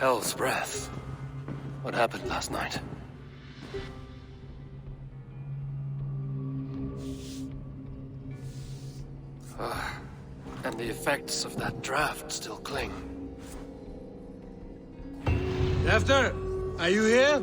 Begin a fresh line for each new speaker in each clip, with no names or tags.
Hell's breath. What happened last night? And the effects of that draft still cling.
Drafter, are you here?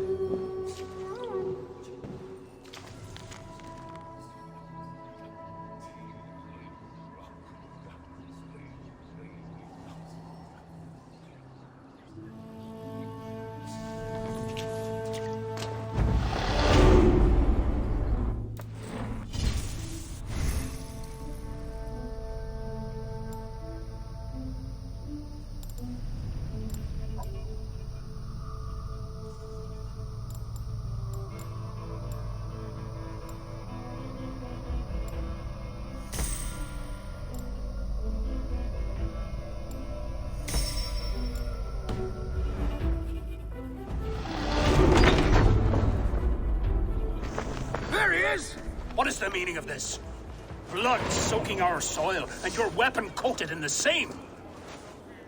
What is the meaning of this? Blood soaking our soil, and your weapon coated in the same!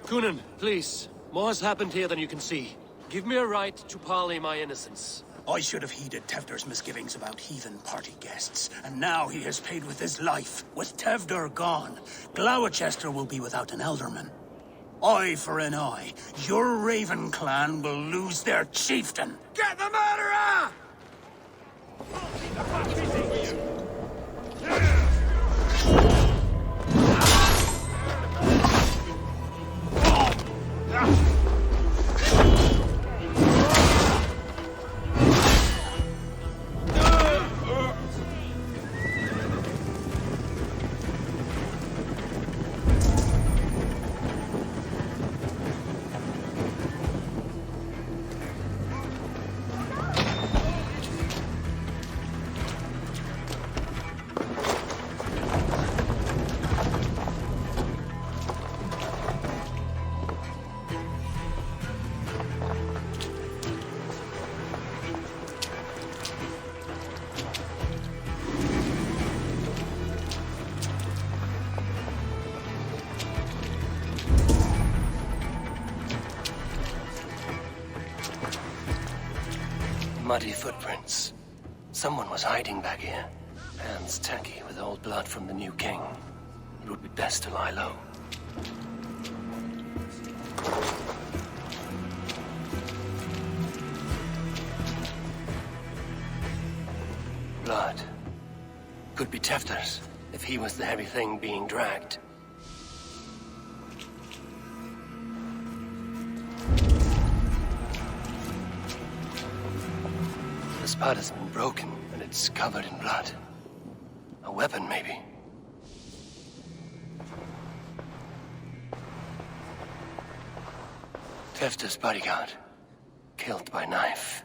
Kunin, please. More has happened here than you can see. Give me a right to parley my innocence.
I should have heeded Tevder's misgivings about heathen party guests, and now he has paid with his life. With Tevder gone, Gloucester will be without an elderman. Eye for an eye. Your Raven clan will lose their chieftain. Get the murderer!
Muddy footprints. Someone was hiding back here. Hands tacky with old blood from the new king. It would be best to lie low. Blood. Could be Tefter's, if he was the heavy thing being dragged. The spot has been broken, and it's covered in blood. A weapon, maybe. Tefter's bodyguard. Killed by knife.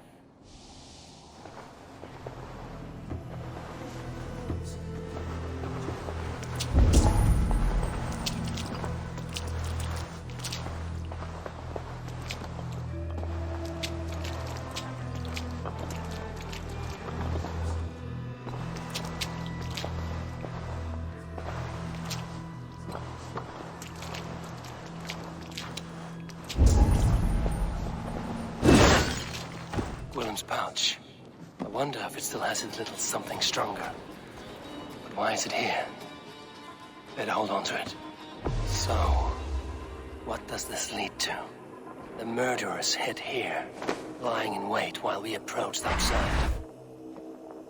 Willem's pouch. I wonder if it still has his little something stronger. But why is it here? Better hold on to it. So, what does this lead to? The murderers hid here, lying in wait while we approached outside.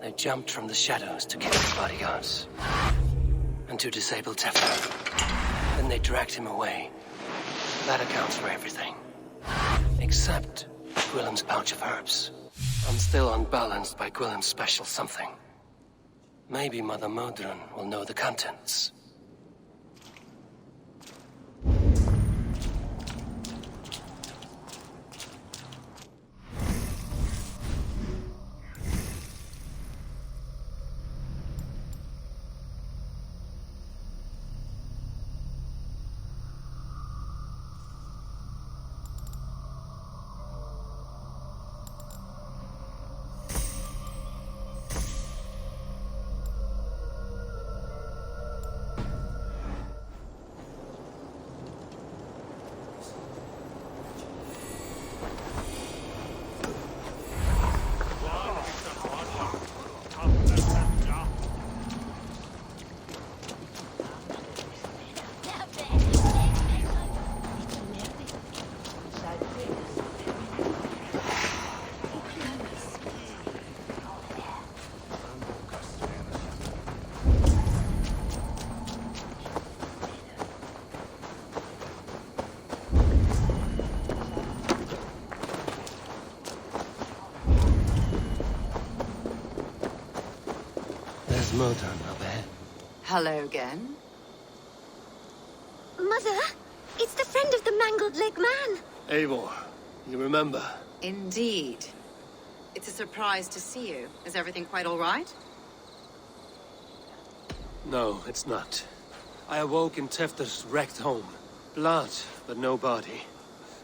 They jumped from the shadows to kill the bodyguards. And to disable Tefter. Then they dragged him away. That accounts for everything. Except Willem's pouch of herbs. I'm still unbalanced by Willem's special something. Maybe Mother Modron will know the contents. modern up ahead.
Hello again.
Mother, it's the friend of the mangled leg man.
Eivor, you remember?
Indeed. It's a surprise to see you. Is everything quite all right?
No, it's not. I awoke in Tefter's wrecked home. Blood, but no body.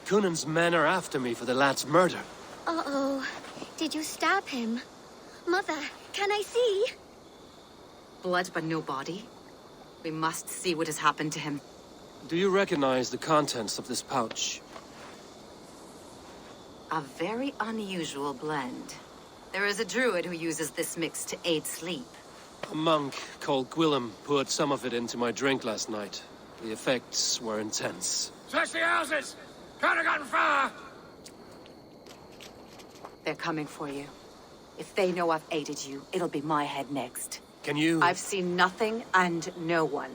Cunan's men are after me for the lad's murder.
Uh-oh. Did you stab him? Mother, can I see?
Blood but no body? We must see what has happened to him.
Do you recognize the contents of this pouch?
A very unusual blend. There is a druid who uses this mix to aid sleep.
A monk called Gwillem poured some of it into my drink last night. The effects were intense.
Search the houses! Can't have gotten far!
They're coming for you. If they know I've aided you, it'll be my head next.
Can you...
I've seen nothing and no one.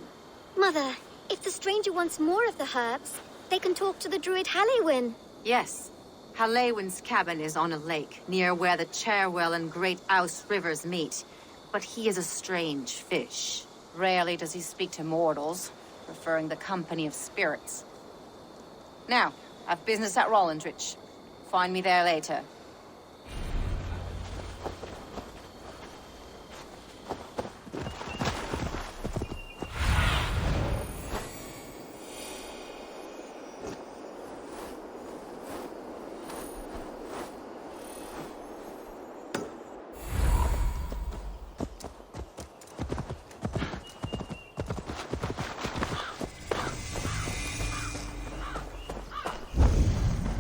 Mother, if the stranger wants more of the herbs, they can talk to the druid Halewin.
Yes. Halewin's cabin is on a lake, near where the Cherwell and Great Ouse rivers meet. But he is a strange fish. Rarely does he speak to mortals, preferring the company of spirits. Now, I've business at Rollindrich. Find me there later.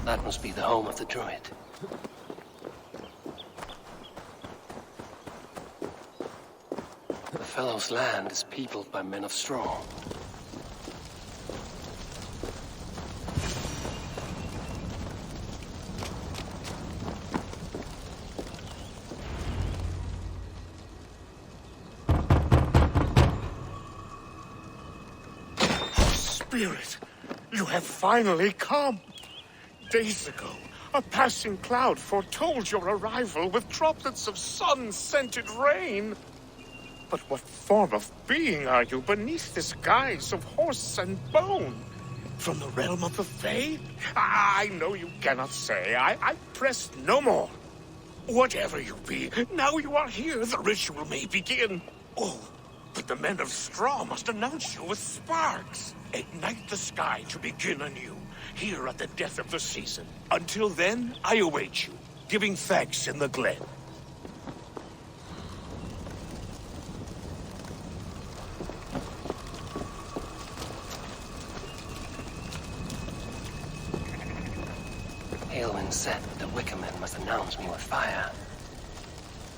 That must be the home of the druid. The fellow's land is peopled by men of straw.
Spirit, you have finally come. Days ago, a passing cloud foretold your arrival with droplets of sun-scented rain. But what form of being are you beneath this guise of horse and bone? From the realm of the Fae? I know you cannot say. I press no more. Whatever you be, now you are here, the ritual may begin. Oh, but the men of straw must announce you with sparks. Ignite the sky to begin anew, here at the death of the season. Until then, I await you, giving thanks in the glen.
Aelwyn said the Wickermen must announce me with fire.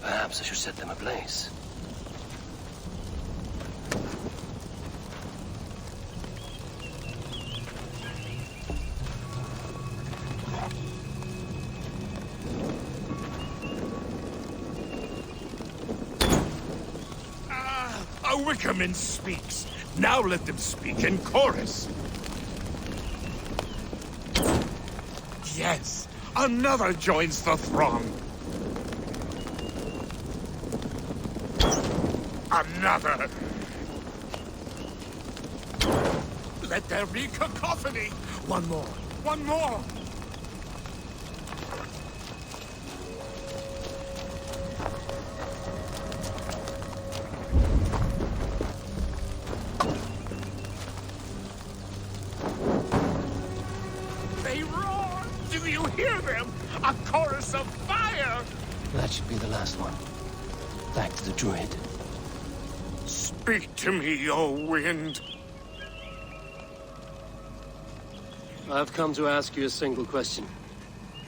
Perhaps I should set them ablaze.
A Wickerman speaks. Now let them speak in chorus. Yes, another joins the throng. Another. Let there be cacophony. One more. One more. They roar. Do you hear them? A chorus of fire.
That should be the last one. Back to the druid.
Speak to me, O wind.
I've come to ask you a single question.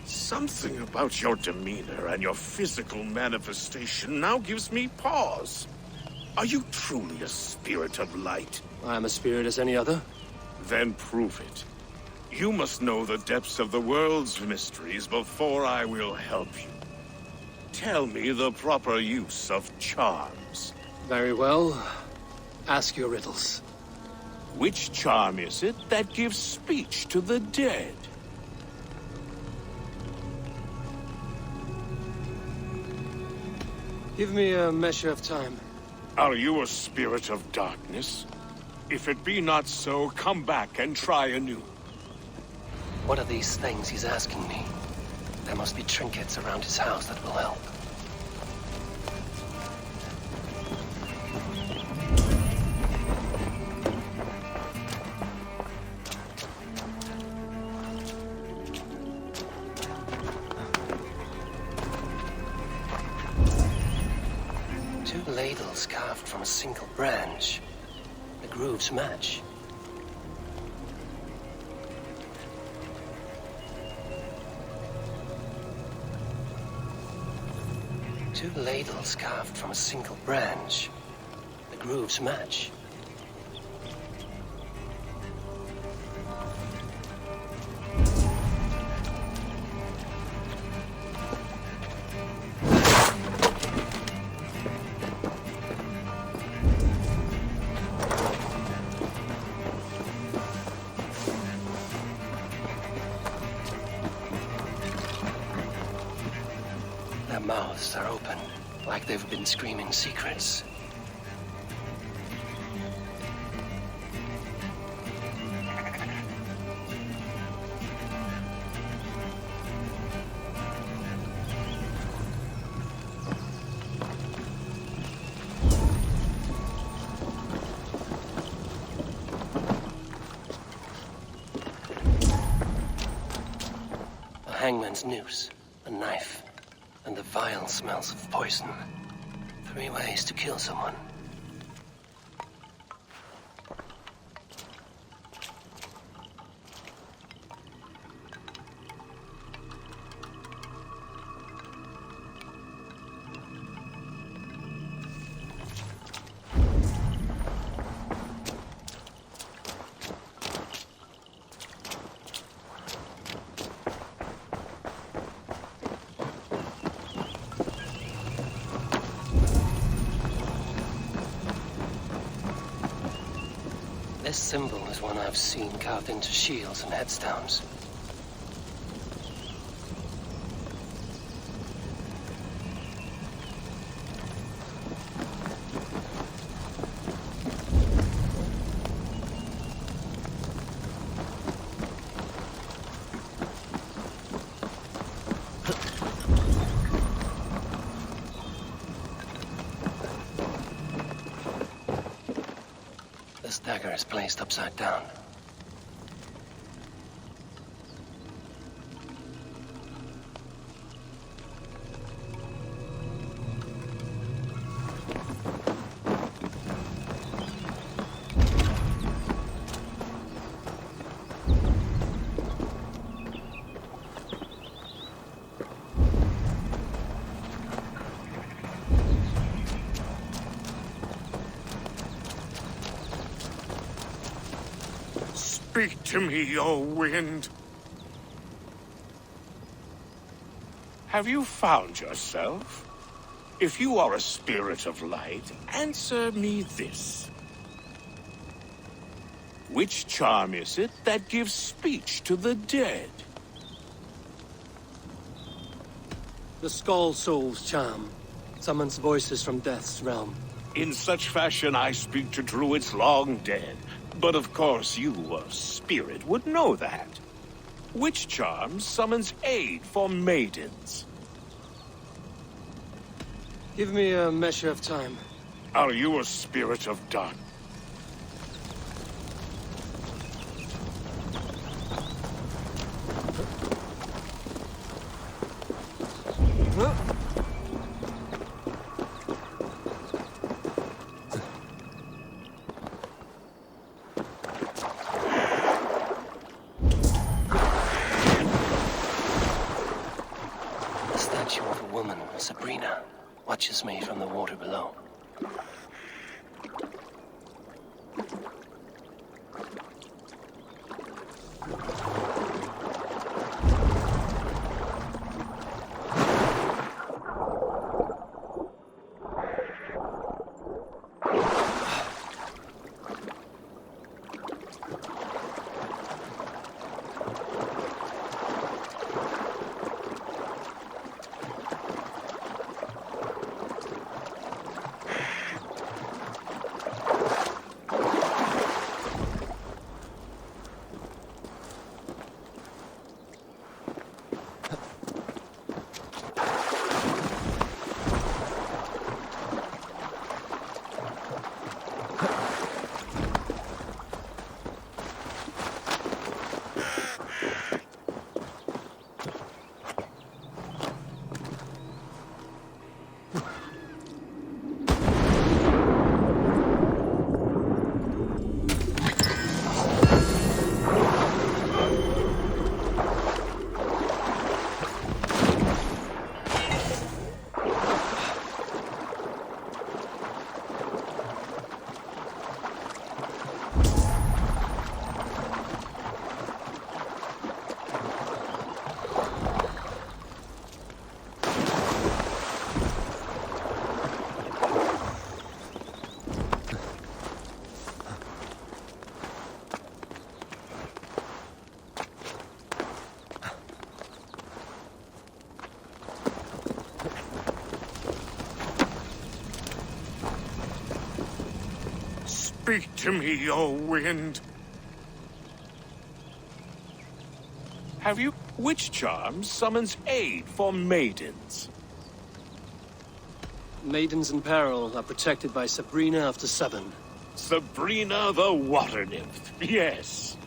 Something about your demeanor and your physical manifestation now gives me pause. Are you truly a spirit of light?
I'm a spirit as any other.
Then prove it. You must know the depths of the world's mysteries before I will help you. Tell me the proper use of charms.
Very well. Ask your riddles.
Which charm is it that gives speech to the dead?
Give me a measure of time.
Are you a spirit of darkness? If it be not so, come back and try anew.
What are these things he's asking me? There must be trinkets around his house that will help. Two ladles carved from a single branch. The grooves match. Two ladles carved from a single branch. The grooves match. Their mouths are open, like they've been screaming secrets. A hangman's noose, a knife, and the vile smells of poison. 3 ways to kill someone. This symbol is one I've seen carved into shields and headstones. This dagger is placed upside down.
Speak to me, O wind. Have you found yourself? If you are a spirit of light, answer me this. Which charm is it that gives speech to the dead?
The Skull Soul's charm summons voices from Death's realm.
In such fashion I speak to druids long dead. But of course you, a spirit, would know that. Which charm summons aid for maidens?
Give me a measure of time.
Are you a spirit of dark?
Sabrina watches me from the water below.
Speak to me, O wind. Have you... Which charm summons aid for maidens?
Maidens in peril are protected by Sabrina of the Seven.
Sabrina the water nymph, yes.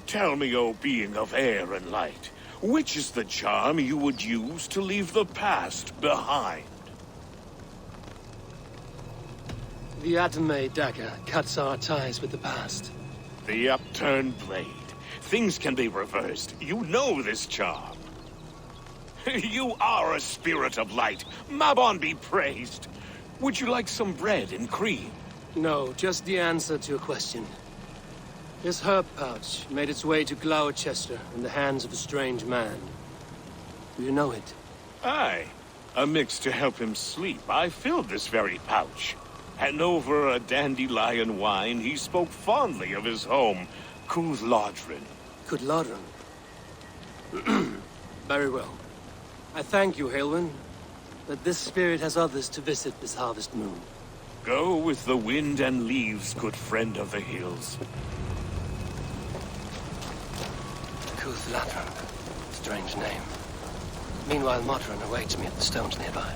Tell me, O being of air and light, which is the charm you would use to leave the past behind?
The Atome dagger cuts our ties with the past.
The upturned blade. Things can be reversed. You know this charm. You are a spirit of light. Mabon be praised. Would you like some bread and cream?
No, just the answer to a question. This herb pouch made its way to Gloucester in the hands of a strange man. Do you know it?
Aye. A mix to help him sleep. I filled this very pouch. And over a dandelion wine, he spoke fondly of his home, Cooth-Lodrin.
Cooth-Lodrin? Very well. I thank you, Haelwyn, that this spirit has others to visit this harvest moon.
Go with the wind and leaves, good friend of the hills.
Cooth-Lodrin. Strange name. Meanwhile, Modron awaits me at the stones nearby.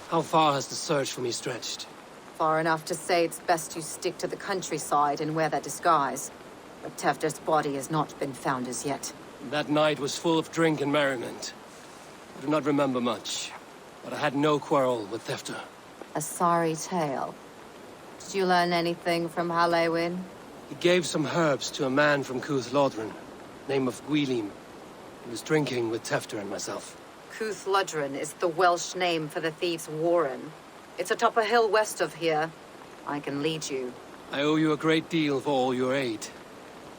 How far has the search for me stretched?
Far enough to say it's best you stick to the countryside and wear that disguise. But Tefder's body has not been found as yet.
That night was full of drink and merriment. I do not remember much, but I had no quarrel with Tefder.
A sorry tale. Did you learn anything from Halewyn?
He gave some herbs to a man from Cooth-Lodrin, name of Gwylim. He was drinking with Tefder and myself.
Cooth-Lodrin is the Welsh name for the thieves' warren. It's atop a hill west of here. I can lead you.
I owe you a great deal for all your aid.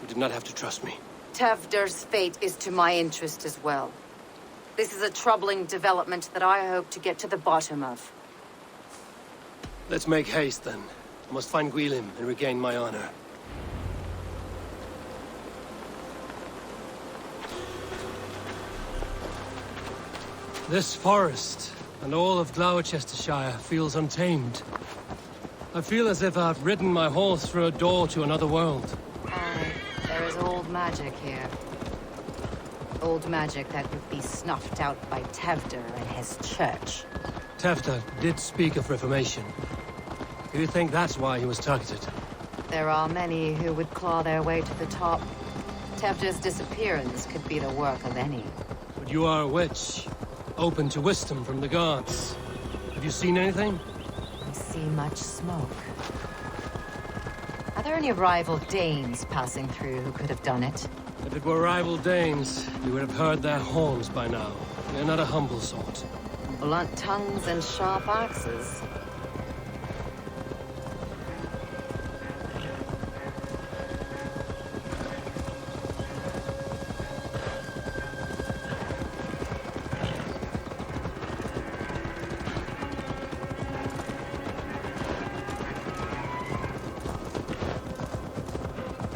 You did not have to trust me.
Tefder's fate is to my interest as well. This is a troubling development that I hope to get to the bottom of.
Let's make haste, then. I must find Gwylim and regain my honor. This forest and all of Gloucestershire feels untamed. I feel as if I've ridden my horse through a door to another world.
There is old magic here. Old magic that would be snuffed out by Tefder and his church.
Tefder did speak of reformation. Do you think that's why he was targeted?
There are many who would claw their way to the top. Tefder's disappearance could be the work of any.
But you are a witch, open to wisdom from the gods. Have you seen anything?
I see much smoke. Are there any rival Danes passing through who could have done it?
If it were rival Danes, you would have heard their horns by now. They're not a humble sort.
Blunt tongues and sharp axes.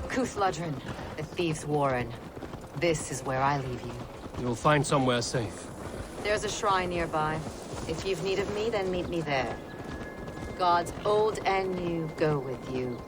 Cooth-Lodrin, the thieves' warren. This is where I leave you.
You'll find somewhere safe.
There's a shrine nearby. If you've need of me, then meet me there. Gods old and new go with you.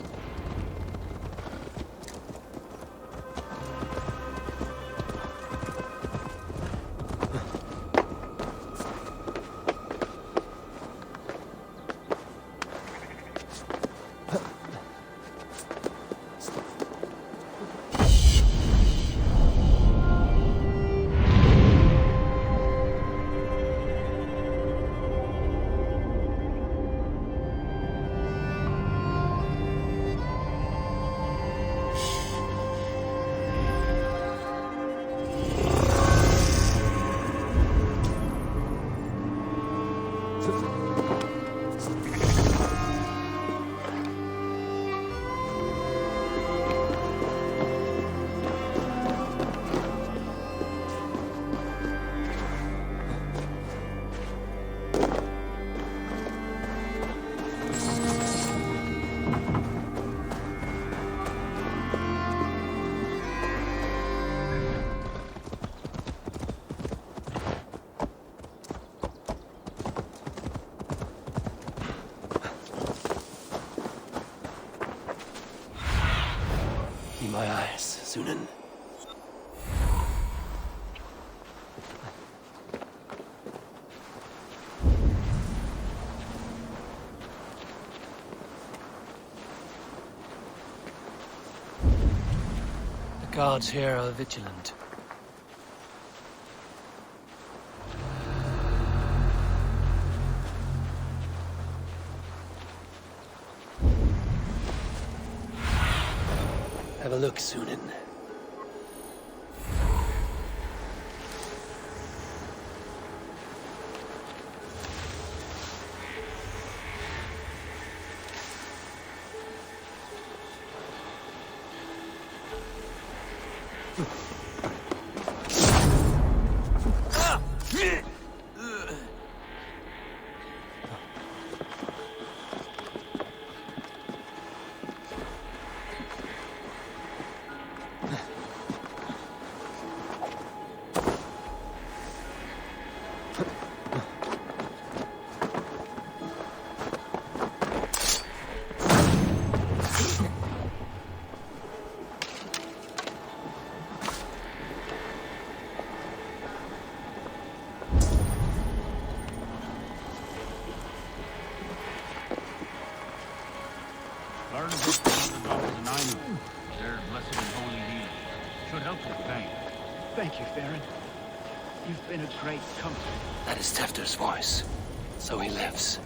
Be my eyes, Sunan.
The guards here are vigilant.
Have a look, Sunan.
Learn a bit from the doctors and I know. They're blessed and holy healers. Should help your pain.
Thank you, Farron. You've been a great comfort.
That is Tefter's voice. So he lives.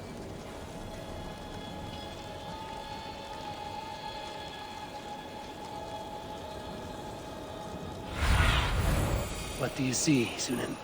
What do you see, Sunan?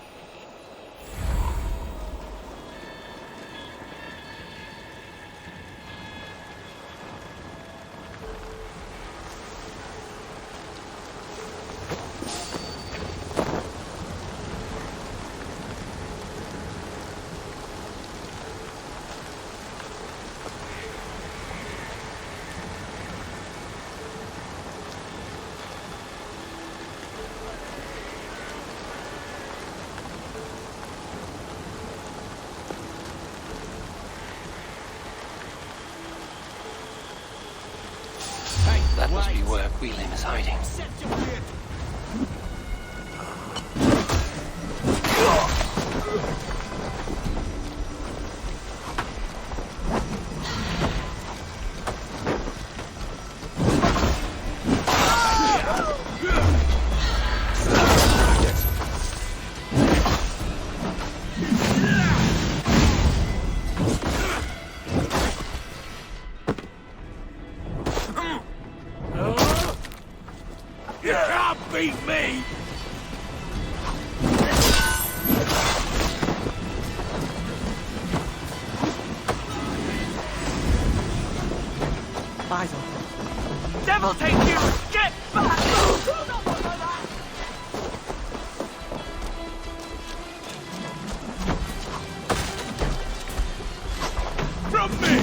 That must be where Quilem is hiding.
You can't beat me!
Devil take you! Get back!
From me!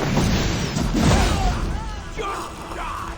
Just die!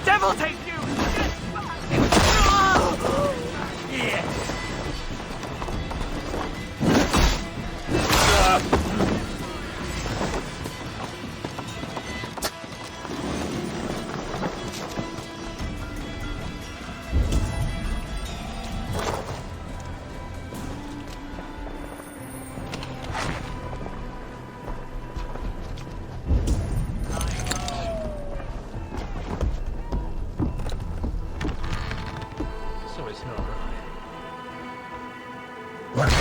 Devil take you!
So it's not right.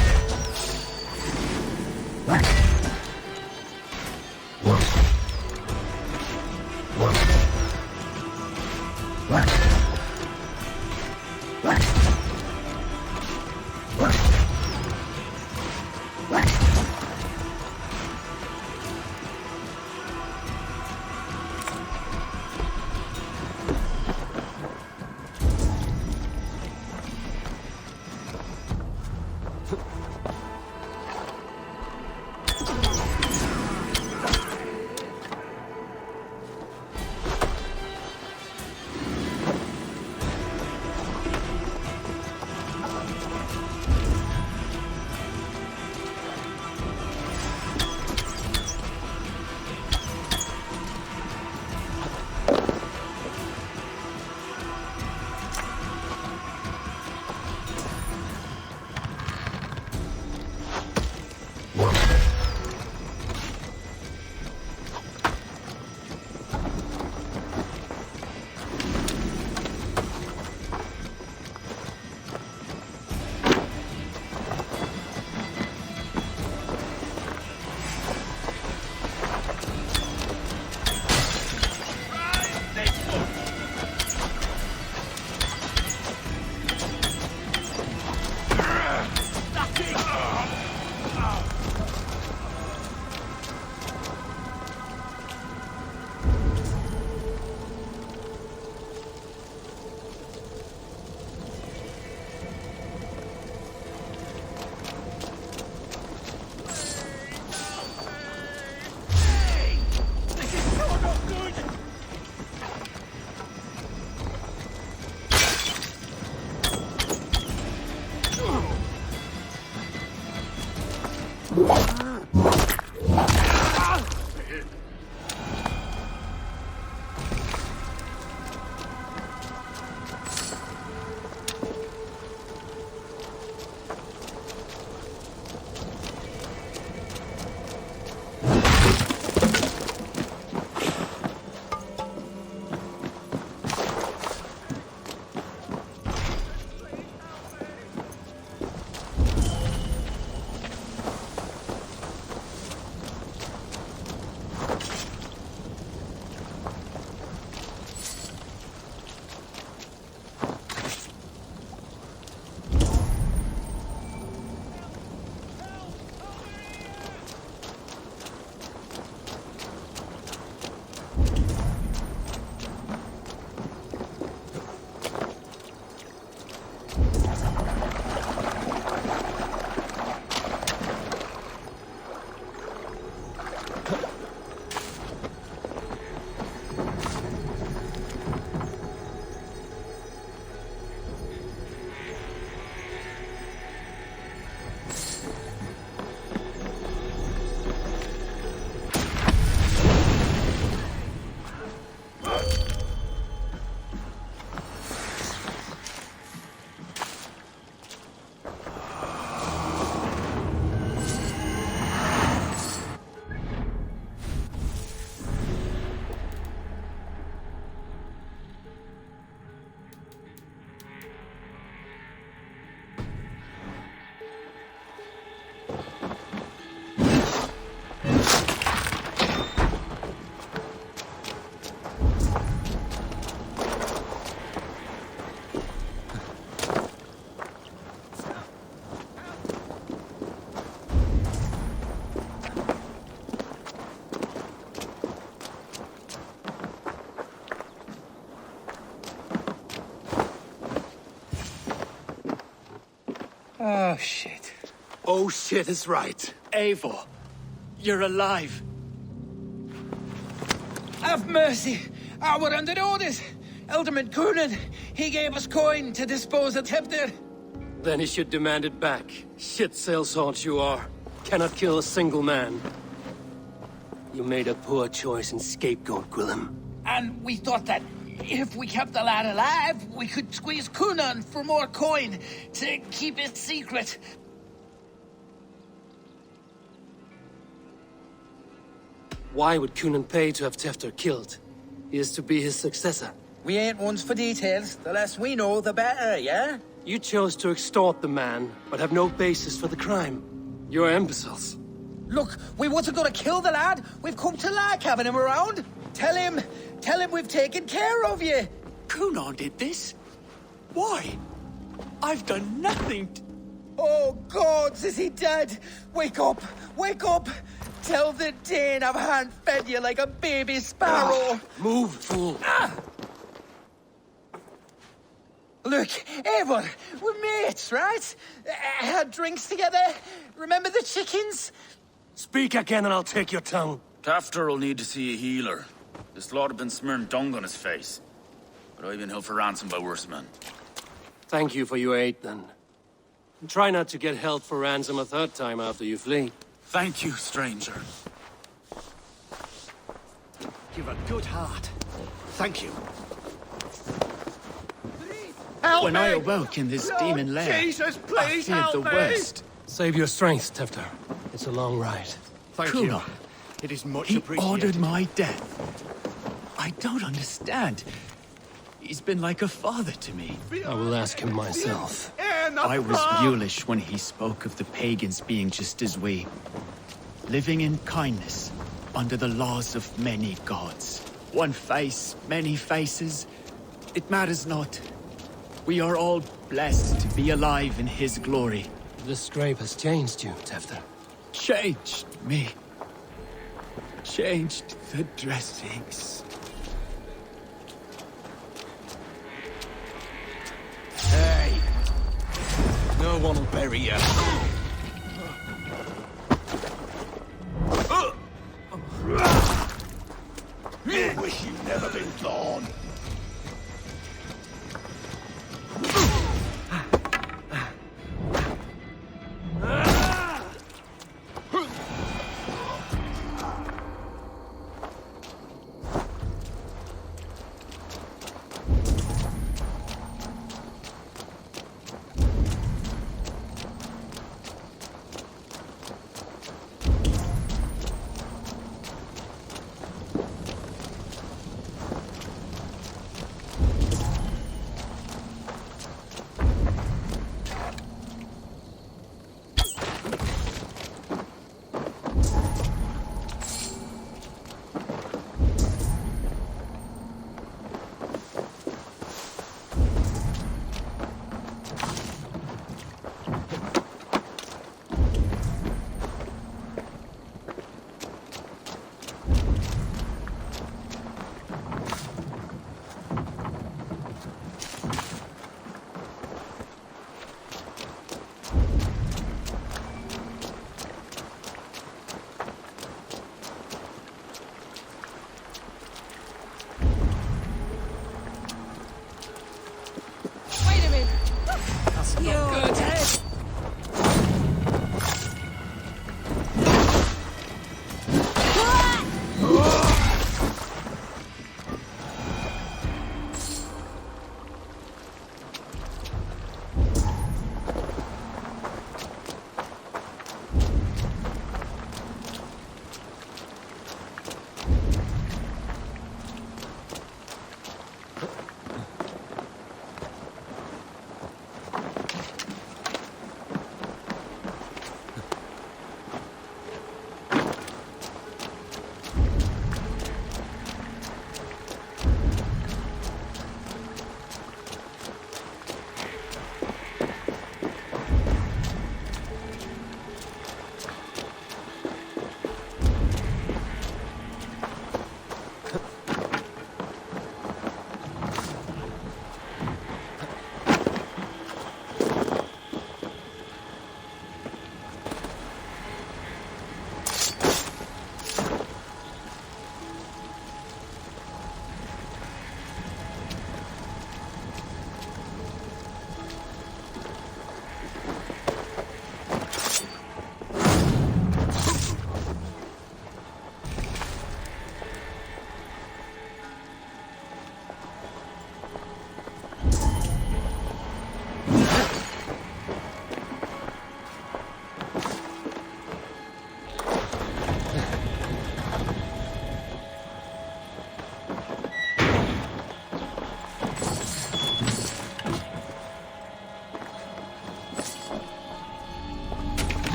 Oh, shit.
Oh, shit is right.
Eivor, you're alive. Have mercy. We're under orders. Alderman Coonan, he gave us coin to dispose of Templar.
Then he should demand it back. Shit sellsalt you are. Cannot kill a single man. You made a poor choice in scapegoat, Gwillem.
And we thought that if we kept the lad alive, we could squeeze Coonan for more coin to keep it secret.
Why would Coonan pay to have Tefter killed? He is to be his successor.
We ain't ones for details. The less we know, the better, yeah?
You chose to extort the man, but have no basis for the crime. You're imbeciles.
Look, we wasn't gonna kill the lad. We've come to lie having him around. Tell him we've taken care of you.
Coonan did this? Why? I've done nothing.
Oh, gods, is he dead? Wake up! Wake up! Tell the Dane I've hand-fed you like a baby sparrow.
Move, fool.
Look, Eivor, we're mates, right? Had drinks together. Remember the chickens?
Speak again and I'll take your tongue.
Tefter will need to see a healer. This lord have been smearing dung on his face. But I've been held for ransom by worse men.
Thank you for your aid, then. And try not to get held for ransom a third time after you flee.
Thank you, stranger.
You've a good heart. Thank you.
Help
when
me!
I awoke in this demon lair,
Jesus,
I
please
feared the
help me!
worst.
Save your strength, Tefter. It's a long ride.
Thank you. It is much appreciated. He ordered my death. I don't understand. He's been like a father to me.
I will ask him myself.
I was mulish when he spoke of the pagans being just as we. Living in kindness, under the laws of many gods. One face, many faces. It matters not. We are all blessed to be alive in his glory.
The scrape has changed you, Tefter.
Changed me. Changed the dressings.
Hey! No one will bury you. You wish you'd never been born.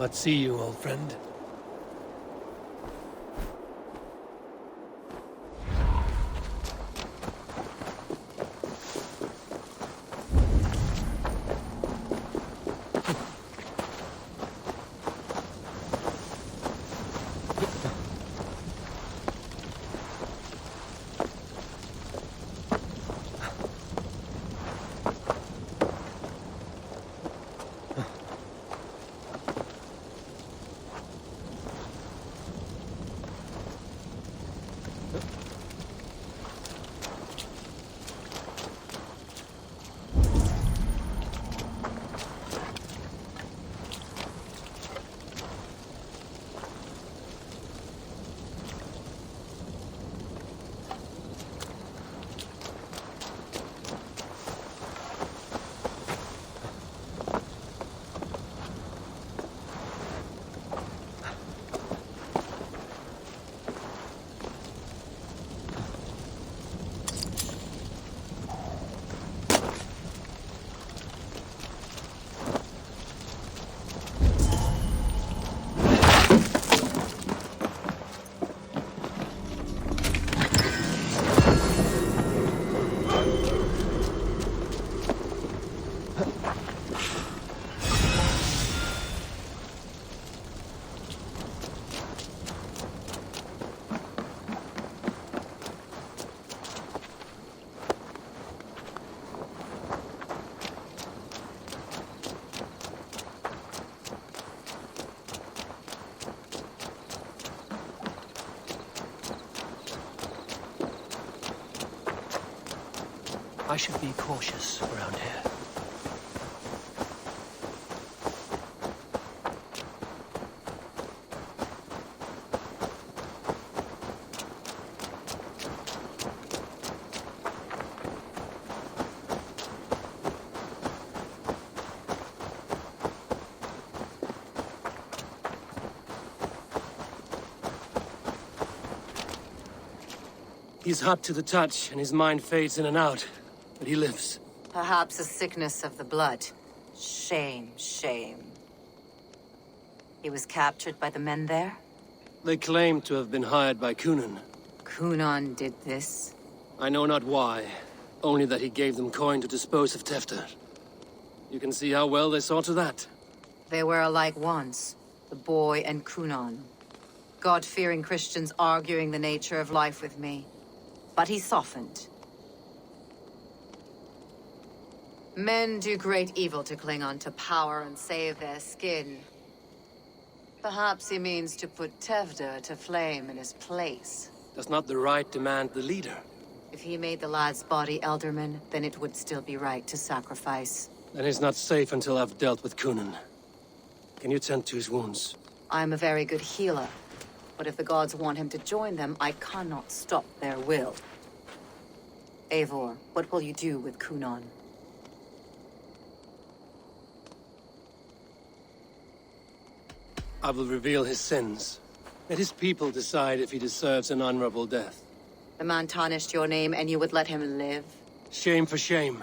What see you, old friend?
I should be cautious around here.
He's hot to the touch, and his mind fades in and out. But he lives.
Perhaps a sickness of the blood. Shame, shame. He was captured by the men there?
They claim to have been hired by Kunin.
Cunan did this?
I know not why, only that he gave them coin to dispose of Tefter. You can see how well they saw to that.
They were alike once, the boy and Cunan. God-fearing Christians arguing the nature of life with me. But he softened. Men do great evil to cling on to power and save their skin. Perhaps he means to put Tevder to flame in his place.
Does not the right demand the leader?
If he made the lad's body Elderman, then it would still be right to sacrifice.
Then he's not safe until I've dealt with Cunan. Can you tend to his wounds?
I'm a very good healer. But if the gods want him to join them, I cannot stop their will. Eivor, what will you do with Cunan?
I will reveal his sins. Let his people decide if he deserves an honorable death.
The man tarnished your name and you would let him live?
Shame for shame.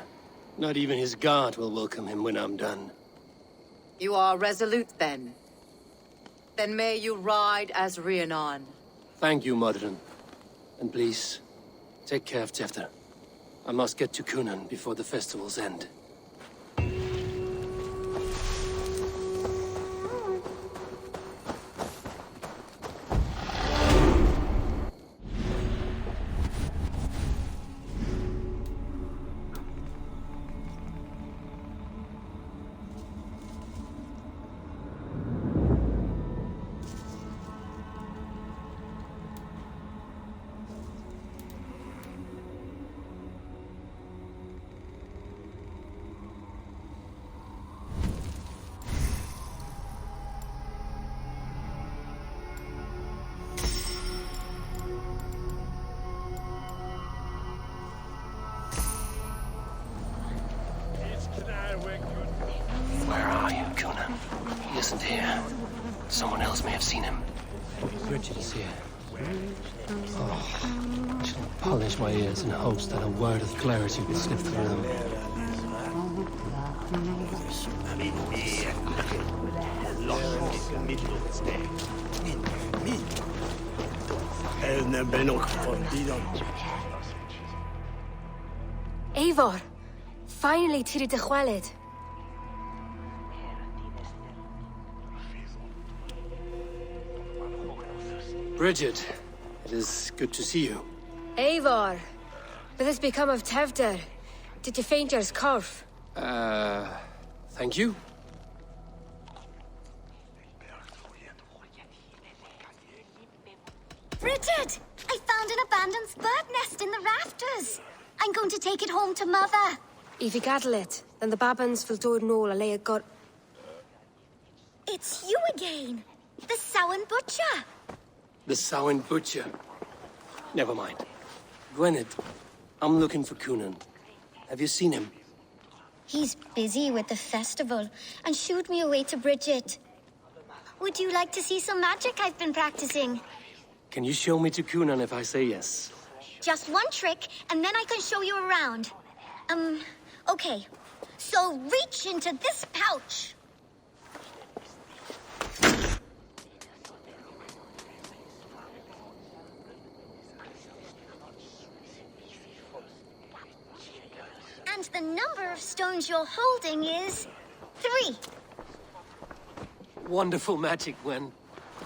Not even his guard will welcome him when I'm done.
You are resolute, then. Then may you ride as Rhiannon.
Thank you, Modern. And please, take care of Tefter. I must get to Cunan before the festival's end.
Where are you, Cunan? He isn't here. Someone else may have seen him.
Bridget is here. Oh, I shall polish my ears in hopes that a word of clarity will slip through them.
Eivor! Finally to the Chwaled.
Bridget, it is good to see you.
Eivor! What has become of Tevder? Did you faint your scarf?
Thank you.
Bridget! I found an abandoned bird nest in the rafters. I'm going to take it home to Mother.
If you gather it, then the Babans will do no lay it got.
It's you again. The Samhain Butcher.
The Samhain Butcher. Never mind. Gwynedd, I'm looking for Cunan. Have you seen him?
He's busy with the festival and shooed me away to Bridget. Would you like to see some magic I've been practicing?
Can you show me to Cunan if I say yes?
Just one trick, and then I can show you around. Okay. So reach into this pouch. And the number of stones you're holding is 3.
Wonderful magic, Gwen.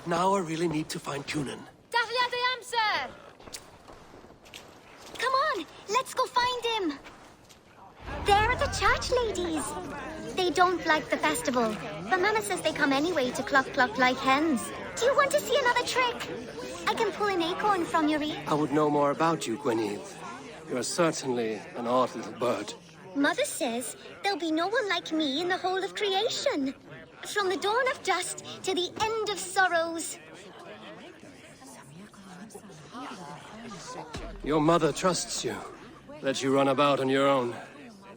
Now I really need to find Cunan.
Dathliad the answer!
Come on, let's go find him. They're the church ladies. They don't like the festival, but Mama says they come anyway to cluck cluck like hens. Do you want to see another trick? I can pull an acorn from your ear.
I would know more about you, Gwynedd. You are certainly an odd little bird.
Mother says there'll be no one like me in the whole of creation. From the dawn of dust to the end of sorrows.
Your mother trusts you. Let you run about on your own.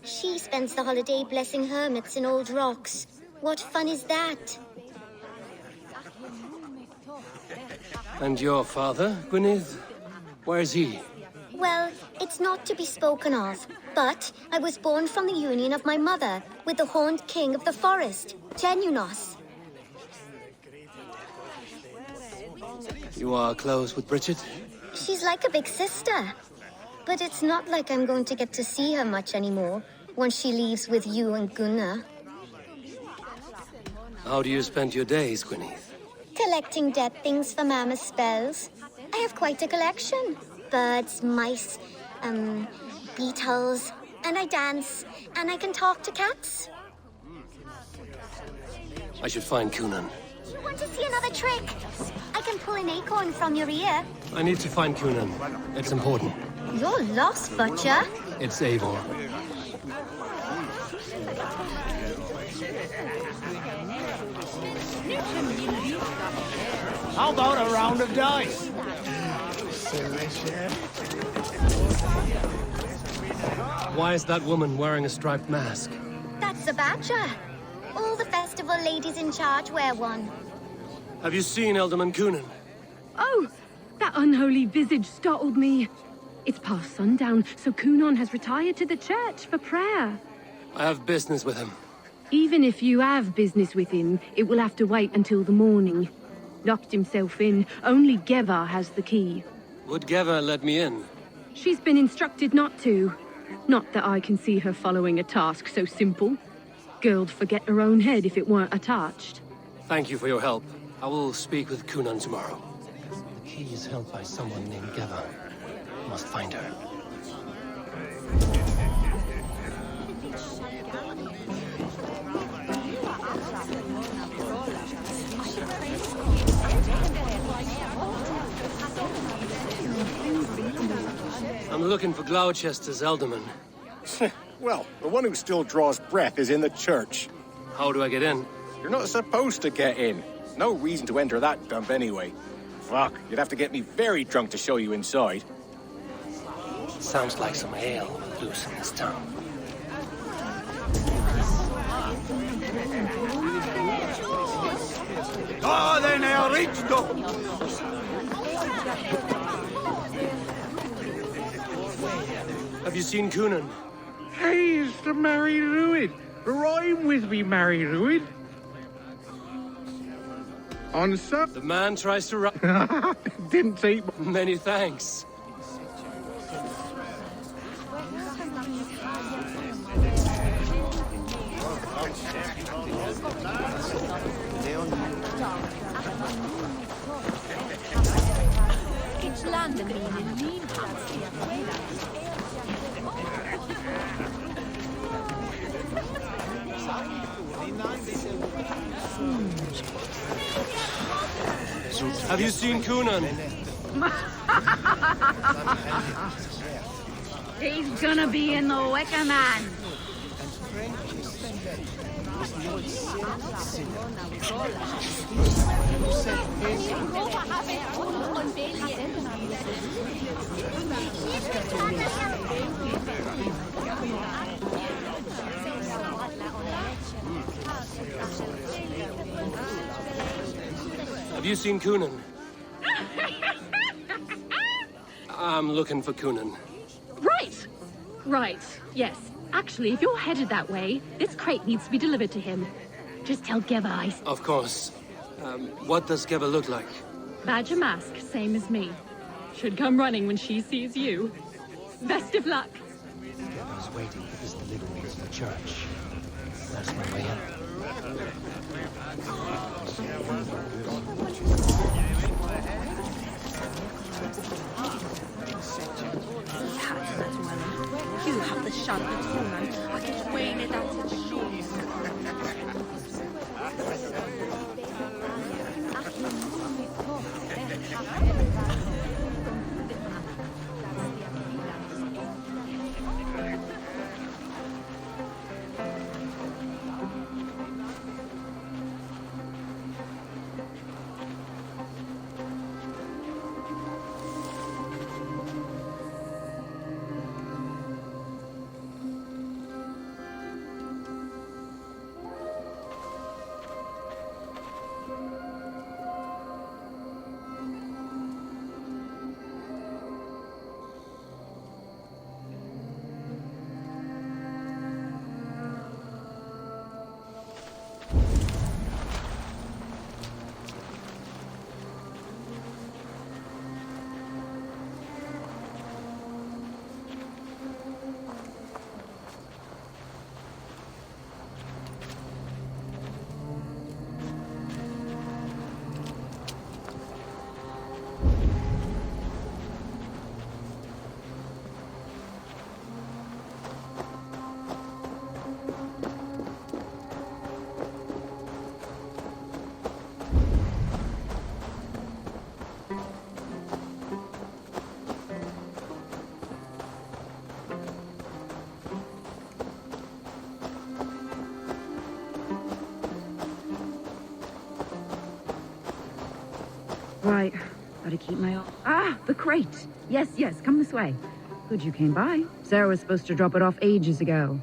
She spends the holiday blessing hermits in old rocks. What fun is that?
And your father, Gwynedd? Where is he?
Well, it's not to be spoken of, but I was born from the union of my mother with the horned king of the forest, Genunos.
You are close with Bridget?
She's like a big sister. But it's not like I'm going to get to see her much anymore once she leaves with you and Gunnar.
How do you spend your days, Gwyneth?
Collecting dead things for Mama's spells. I have quite a collection. Birds, mice, beetles, and I dance, and I can talk to cats.
I should find Kunan.
You want to see another trick? I can pull an acorn from your ear.
I need to find Kunan. It's important.
You're lost, Butcher.
It's Eivor.
How about a round of dice?
Why is that woman wearing a striped mask?
That's the Badger. All the festival ladies in charge wear one.
Have you seen Elderman Kunan?
Oh, that unholy visage startled me. It's past sundown, so Kunan has retired to the church for prayer.
I have business with him.
Even if you have business with him, it will have to wait until the morning. Locked himself in. Only Geva has the key.
Would Geva let me in?
She's been instructed not to. Not that I can see her following a task so simple. Girl'd forget her own head if it weren't attached.
Thank you for your help. I will speak with Kunan tomorrow. The key is held by someone named Geva. Must find her. I'm looking for Gloucester's Elderman.
Well, the one who still draws breath is in the church.
How do I get in?
You're not supposed to get in. No reason to enter that dump anyway. Fuck, you'd have to get me very drunk to show you inside.
Sounds like some ale loose in this town.
Oh, they now reached them.
Have you seen Kunan?
Hey, it's the Mary Ruid. Rhyme with me, Mary Ruid. On sub.
The man tries to
Didn't take.
Many thanks. Have you seen Kunan?
He's gonna be in the Wicker Man.
Have you seen Kunan? I'm looking for Kunan.
Right, yes. Actually, if you're headed that way, this crate needs to be delivered to him. Just tell Geva I...
Of course. What does Geva look like?
Badger mask, same as me. Should come running when she sees you. Best of luck.
Geva's waiting for this delivery to the church. That's my way in.
You have the sharpest woman. I can weigh it out of shoes.
Right. Gotta keep my eye. Ah, the crate! Yes, yes, come this way. Good you came by. Sarah was supposed to drop it off ages ago.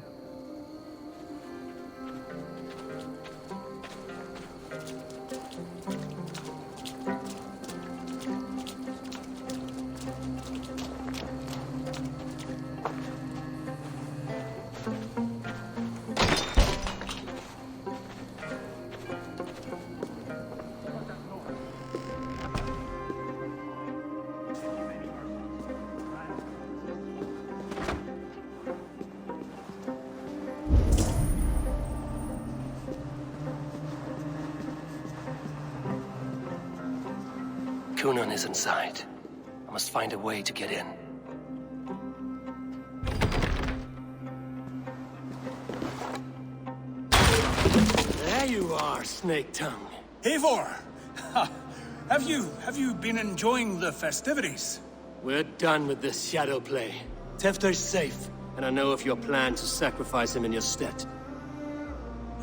Kunan is inside. I must find a way to get in.
There you are, Snake Tongue.
Eivor! Have you been enjoying the festivities?
We're done with this shadow play. Tefter's safe, and I know of your plan to sacrifice him in your stead.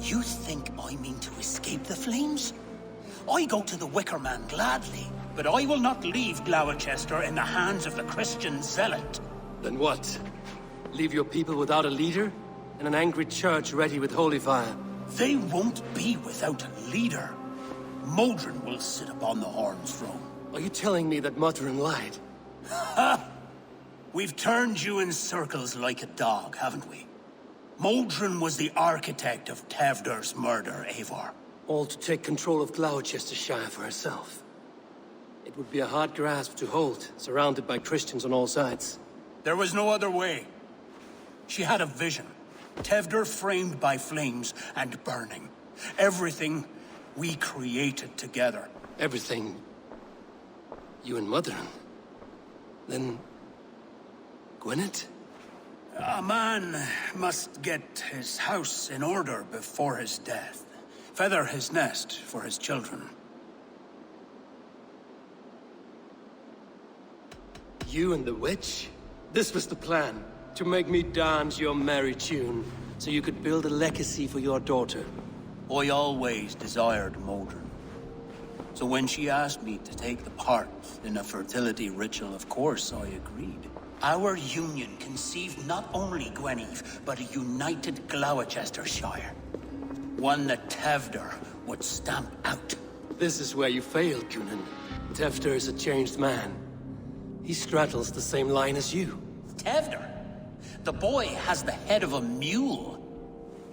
You think I mean to escape the flames? I go to the Wicker Man gladly, but I will not leave Gloucester in the hands of the Christian zealot.
Then what? Leave your people without a leader? And an angry church ready with holy fire?
They won't be without a leader. Modron will sit upon the Horn's throne.
Are you telling me that Modron lied?
Ha! We've turned you in circles like a dog, haven't we? Modron was the architect of Tevder's murder, Eivor.
All to take control of Gloucestershire for herself. It would be a hard grasp to hold, surrounded by Christians on all sides.
There was no other way. She had a vision. Tevder framed by flames and burning. Everything we created together.
Everything? You and Modron? Then... Gwyneth?
A man must get his house in order before his death. Feather his nest for his children.
You and the witch? This was the plan. To make me dance your merry tune, so you could build a legacy for your daughter.
I always desired Modron. So when she asked me to take the part in a fertility ritual, of course I agreed. Our union conceived not only Gweneve, but a united Gloucestershire. One that Tevder would stamp out.
This is where you failed, Kunan. Tefter is a changed man. He straddles the same line as you.
Tevder? The boy has the head of a mule.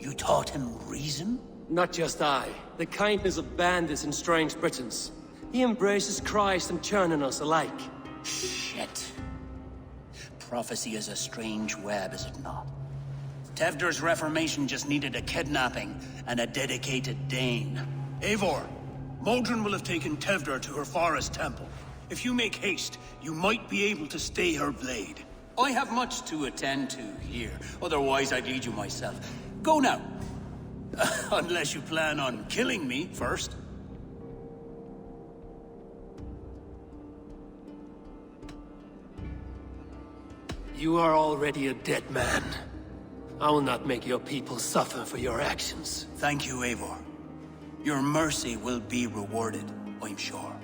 You taught him reason?
Not just I. The kindness of bandits and strange Britons. He embraces Christ and churn on us alike.
Shit. Prophecy is a strange web, is it not? Tevder's reformation just needed a kidnapping and a dedicated Dane. Eivor, Modron will have taken Tevder to her forest temple. If you make haste, you might be able to stay her blade. I have much to attend to here, otherwise I'd lead you myself. Go now. Unless you plan on killing me first.
You are already a dead man. I will not make your people suffer for your actions.
Thank you, Eivor. Your mercy will be rewarded, I'm sure.